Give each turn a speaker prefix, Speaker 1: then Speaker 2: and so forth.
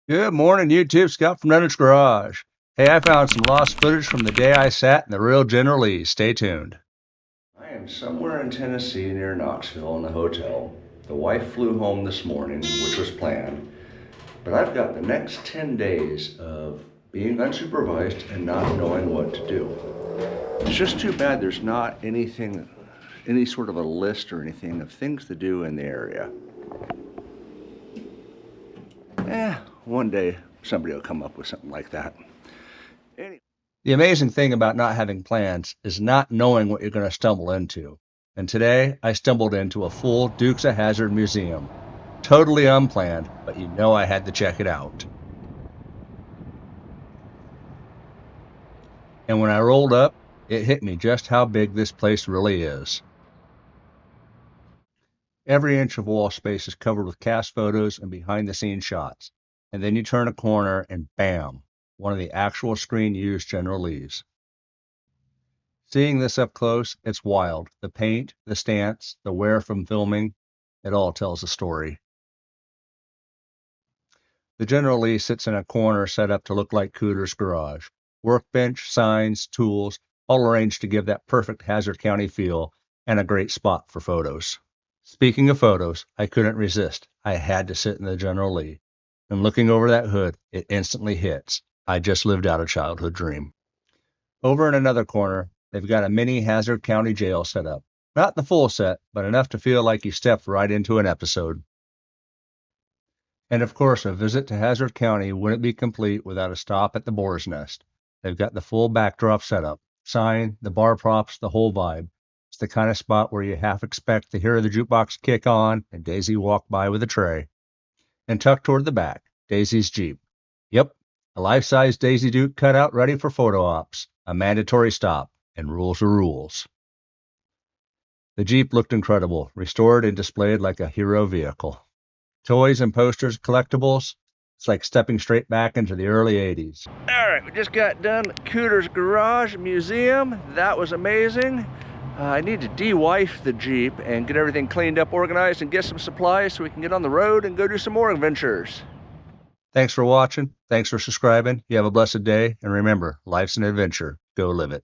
Speaker 1: Good morning, YouTube. Scott from Dunnage Garage. Hey, I found some lost footage from the day I sat in the real General Lee. Stay tuned.
Speaker 2: I am somewhere in Tennessee near Knoxville in a hotel. The wife flew home this morning, which was planned, but I've got the next 10 days of being unsupervised and not knowing what to do. It's just too bad there's not anything, any sort of a list or anything of things to do in the area. One day somebody will come up with something like that. Anyway.
Speaker 1: The amazing thing about not having plans is not knowing what you're going to stumble into. And today, I stumbled into a full Dukes of Hazzard museum. Totally unplanned, but you know I had to check it out. And when I rolled up, it hit me just how big this place really is. Every inch of wall space is covered with cast photos and behind-the-scenes shots. And then you turn a corner and bam, one of the actual screen-used General Lees. Seeing this up close, it's wild. The paint, the stance, the wear from filming, it all tells a story. The General Lee sits in a corner set up to look like Cooter's garage. Workbench, signs, tools, all arranged to give that perfect Hazzard County feel and a great spot for photos. Speaking of photos, I couldn't resist. I had to sit in the General Lee. And looking over that hood, it instantly hits. I just lived out a childhood dream. Over in another corner, they've got a mini Hazzard County Jail set up. Not the full set, but enough to feel like you stepped right into an episode. And of course, a visit to Hazzard County wouldn't be complete without a stop at the Boar's Nest. They've got the full backdrop set up. Sign, the bar props, the whole vibe. It's the kind of spot where you half expect to hear the jukebox kick on and Daisy walk by with a tray. And tucked toward the back, Daisy's Jeep. Yep, a life-size Daisy Duke cutout ready for photo ops. A mandatory stop, and rules are rules. The Jeep looked incredible, restored and displayed like a hero vehicle. Toys and posters, collectibles, it's like stepping straight back into the early 80s.
Speaker 2: All right, we just got done at Cooter's Garage Museum. That was amazing. I need to de-wife the Jeep and get everything cleaned up, organized, and get some supplies so we can get on the road and go do some more adventures.
Speaker 1: Thanks for watching. Thanks for subscribing. You have a blessed day. And remember, life's an adventure. Go live it.